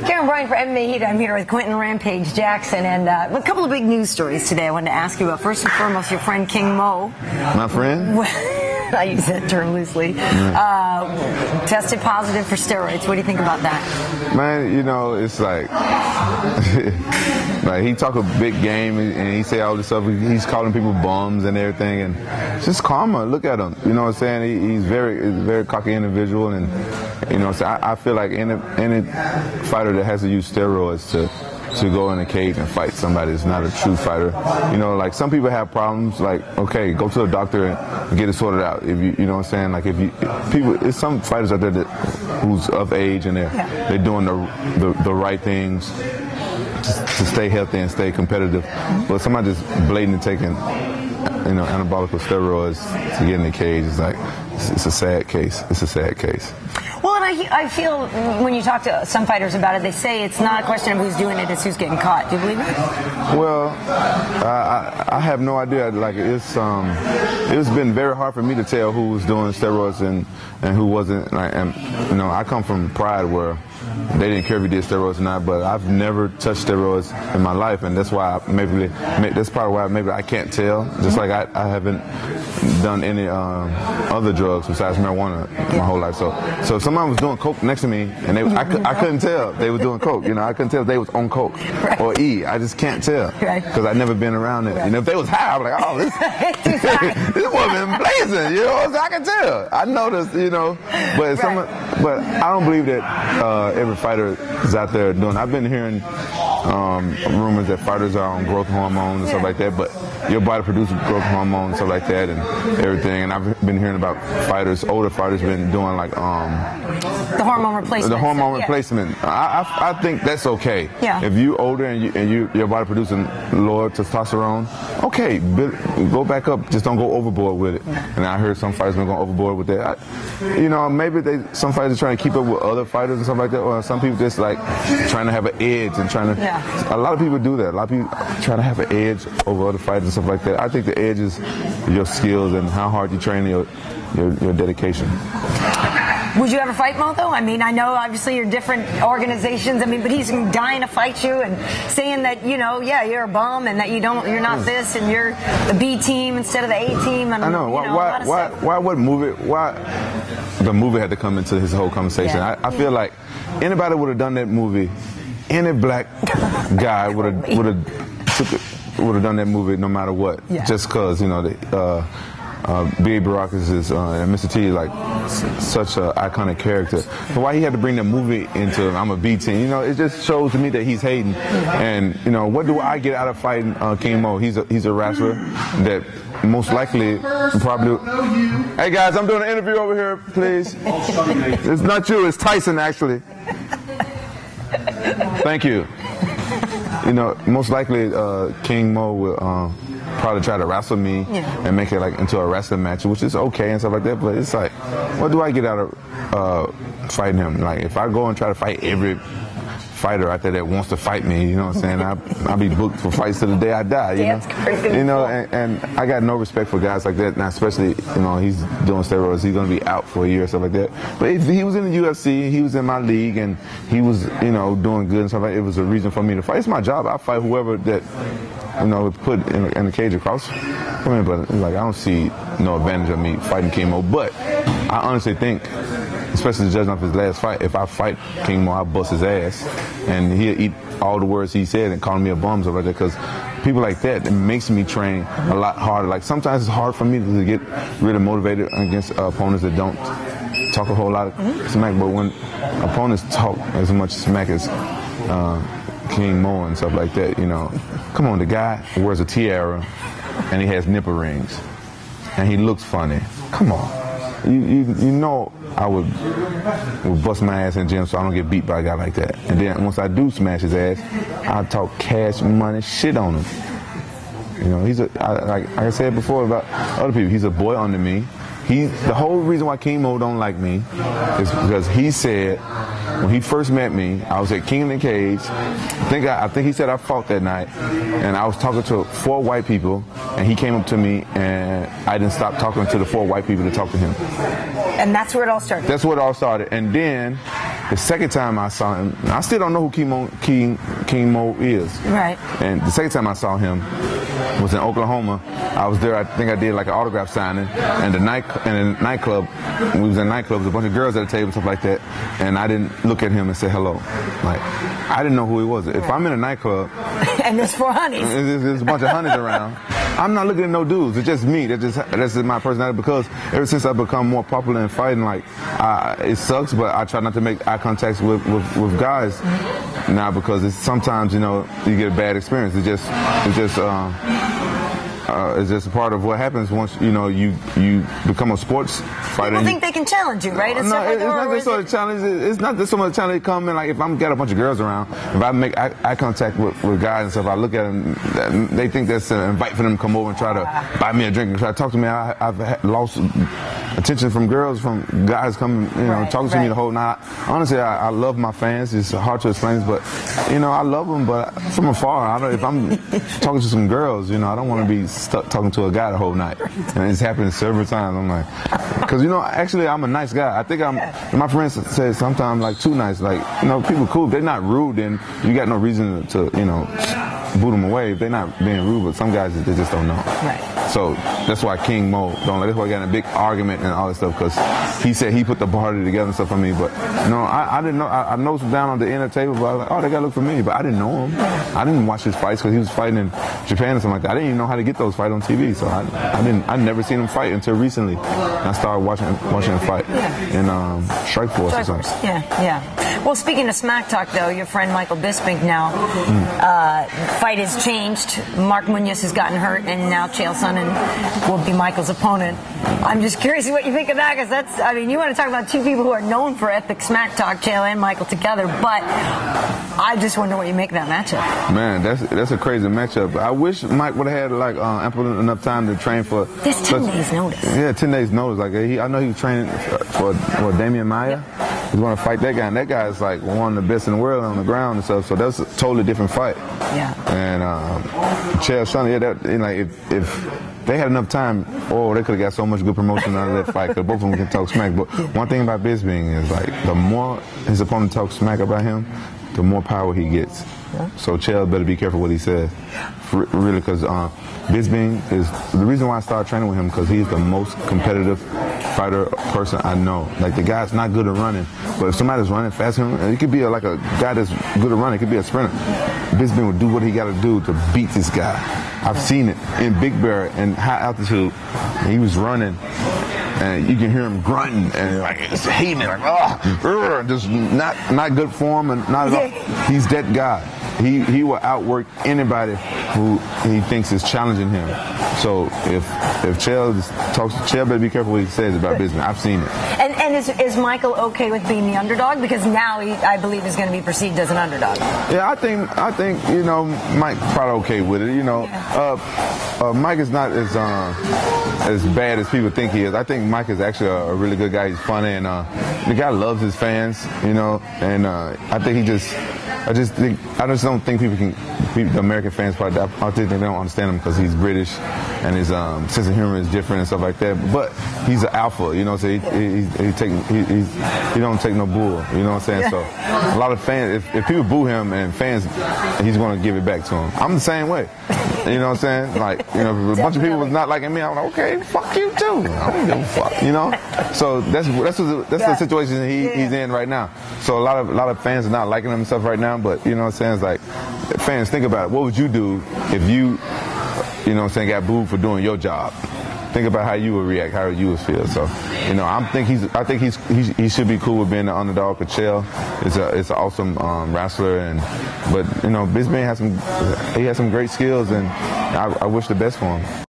Karyn Bryant for MMA H.E.A.T. I'm here with Quinton Rampage Jackson, and a couple of big news stories today I wanted to ask you about. First and foremost, your friend King Mo. My friend? I use that term loosely. Tested positive for steroids. What do you think about that? Man, you know, it's like, like he talk a big game and he say all this stuff. He's calling people bums and everything, and it's just karma. Look at him. You know what I'm saying? He's a very cocky individual, and you know, so I feel like any fighter that has to use steroids to go in a cage and fight somebody that's not a true fighter. You know, like some people have problems, like, okay, go to a doctor and get it sorted out. If you know what I'm saying? Like it's some fighters out there who's of age and they're doing the right things to stay healthy and stay competitive. But somebody just blatantly taking, you know, anabolic steroids to get in the cage is like, it's a sad case. It's a sad case. Well, and I feel when you talk to some fighters about it, they say it's not a question of who's doing it, it's who's getting caught. Do you believe that? Well, I have no idea. Like it's been very hard for me to tell who was doing steroids and who wasn't. Like, and you know, I come from Pride where they didn't care if you did steroids or not, but I've never touched steroids in my life, and that's why that's probably why maybe I can't tell. Just like I haven't done any other drugs besides marijuana my whole life. So if someone was doing coke next to me and I couldn't tell they were doing coke. You know, I couldn't tell if they was on coke or E. I just can't tell because I've never been around it. You know, if they was high, I'm like, oh, this woman blazing. You know, I can tell. I noticed. You know, but but I don't believe that every fighter is out there doing. I've been hearing rumors that fighters are on growth hormones and stuff like that, but your body produces growth hormones and stuff like that and everything. And I've been hearing about older fighters been doing like the hormone replacement. The hormone replacement. I think that's okay. Yeah. If you older and your body producing lower testosterone, okay, go back up. Just don't go overboard with it. And I heard some fighters been going overboard with that. You know, maybe some fighters are trying to keep up with other fighters and stuff like that, or some people just like trying to have an edge and trying to. Yeah. A lot of people do that. A lot of people try to have an edge over other fighters and stuff like that. I think the edge is your skills and how hard you train, your dedication. Would you ever fight Mo, though? I mean, I know obviously you're different organizations. I mean, but he's dying to fight you and saying that, you know, yeah, you're a bum and that you're not this and you're the B team instead of the A team. And, I know. Why the movie had to come into his whole conversation? Yeah. I feel like anybody would have done that movie. Any black guy would have done that movie no matter what. Yeah. Just because, you know, B.A. Baracus is and Mr. T is like such an iconic character. So why he had to bring the movie into I'm a B team? You know, it just shows to me that he's hating. And you know, what do I get out of fighting King Mo? He's a wrestler that most likely probably. Hey guys, I'm doing an interview over here, please. It's not you, it's Tyson actually. Thank you. You know, most likely King Mo will probably try to wrestle me and make it like into a wrestling match, which is okay and stuff like that. But it's like, what do I get out of fighting him? Like, if I go and try to fight every fighter out there that wants to fight me, you know what I'm saying? I'll be booked for fights to the day I die. You know, and I got no respect for guys like that. Now, especially, you know, he's doing steroids. He's going to be out for a year or stuff like that. But if he was in the UFC, he was in my league, and he was, you know, doing good and stuff like that, it was a reason for me to fight. It's my job. I fight whoever that, you know, put in the cage across. I mean, but like, I don't see no advantage of me fighting King Mo. But I honestly think, especially judging off his last fight, if I fight King Mo, I'll bust his ass, and he'll eat all the words he said and call me a bum over there. Because people like that, it makes me train a lot harder. Like sometimes it's hard for me to get really motivated against opponents that don't talk a whole lot of smack. But when opponents talk as much smack as King Mo and stuff like that, you know, come on, the guy wears a tiara and he has nipple rings and he looks funny. Come on. You know I would bust my ass in the gym so I don't get beat by a guy like that. And then once I do smash his ass, I'll talk cash money shit on him. You know, like I said before about other people, he's a boy under me. The whole reason why King Mo don't like me is because he said when he first met me, I was at King in the Cage. I think he said I fought that night, and I was talking to 4 white people, and he came up to me, and I didn't stop talking to the 4 white people to talk to him. And that's where it all started. That's where it all started. And then the second time I saw him, I still don't know who King Mo is. Right. And the second time I saw him was in Oklahoma. I was there. I think I did like an autograph signing, and the nightclub. We was in a nightclub. There was a bunch of girls at the table, stuff like that. And I didn't look at him and say hello. Like, I didn't know who he was. If I'm in a nightclub and there's 4 honeys, there's a bunch of honeys around, I'm not looking at no dudes. It's just me. That's just my personality. Because ever since I've become more popular in fighting, like it sucks, but I try not to make eye contact with guys now, because it's sometimes, you know, you get a bad experience. It's just a part of what happens once, you know, you become a sports fighter. People think they can challenge you, right? No, it's not just sort of challenge. It's not just so much challenge. Come in, like, if I'm got a bunch of girls around, if I make eye contact with guys and stuff, I look at them, they think that's an invite for them to come over and try to buy me a drink and try to talk to me. I've lost attention from girls, from guys coming, you know, talking to me the whole night. Honestly, I love my fans. It's hard to explain, but, you know, I love them, but from afar. If I'm talking to some girls, you know, I don't want to be stuck talking to a guy the whole night. And it's happened several times. I'm like, because, you know, actually I'm a nice guy. I think my friends say sometimes, like, too nice. Like, you know, people cool. If they're not rude, then you got no reason to, you know, boot them away if they're not being rude. But some guys, they just don't know. Right. So that's why King Mo don't like. That's why I got in a big argument and all that stuff, because he said he put the party together and stuff for me. But no, I didn't know. I noticed him down on the inner table, but I was like, oh, they got to look for me. But I didn't know him. I didn't watch his fights because he was fighting in Japan or something like that. I didn't even know how to get those fights on TV. So I never seen him fight until recently. I started watching him fight in Strike Force or something. Yeah. Well, speaking of smack talk, though, your friend Michael Bisping now, fight has changed. Mark Munoz has gotten hurt, and now Chael Sonnen will be Michael's opponent. I'm just curious what you think of that, because that's, I mean, you want to talk about two people who are known for epic smack talk, Chael and Michael together, but I just wonder what you make of that matchup. Man, that's a crazy matchup. I wish Mike would have had like ample enough time to train for. There's 10 days notice. Yeah, 10 days notice. Like I know he was training for Damian Maia. He's going to fight that guy, and that guy is like one of the best in the world on the ground and stuff. So that's a totally different fight. Yeah. And Chael Sonnen, like if they had enough time, they could have got so much good promotion out of that fight, because both of them can talk smack. But one thing about Bisping is, like, the more his opponent talks smack about him, the more power he gets. So Chael better be careful what he says, really, because Bisping is the reason why I started training with him, because he's the most competitive fighter person I know. Like, the guy's not good at running, but if somebody's running fast, it could be like a guy that's good at running. It could be a sprinter. Bisping will do what he got to do to beat this guy. I've seen it in Big Bear and high altitude. And he was running, and you can hear him grunting and like hating it, like just not good form and not at all. He's that guy. He will outwork anybody who he thinks is challenging him. So if Chael talks, Chael better be careful what he says about Bisping. I've seen it. And is Michael okay with being the underdog? Because now I believe is going to be perceived as an underdog. Yeah, I think you know, Mike probably okay with it. You know, Mike is not as bad as people think he is. I think Mike is actually a really good guy. He's funny, and the guy loves his fans. You know, and I think I just don't think the American fans probably, I think they don't understand him because he's British and his sense of humor is different and stuff like that. But he's an alpha, you know. So he don't take no bull, you know what I'm saying. So a lot of fans, if people boo him and fans, he's going to give it back to him. I'm the same way, you know what I'm saying. Like, you know, if a bunch of people was not liking me, I'm like, okay, fuck you too. I don't give a fuck, you know. So that's the situation he's in right now. So a lot of fans are not liking him and stuff right now. But you know what I'm saying, it's like, fans, think about it. What would you do if you know what I'm saying, got booed for doing your job? Think about how you would react, how you would feel. So, you know, I think he should be cool with being the underdog. But Chael is an awesome wrestler, but you know, Bisping has some great skills, and I wish the best for him.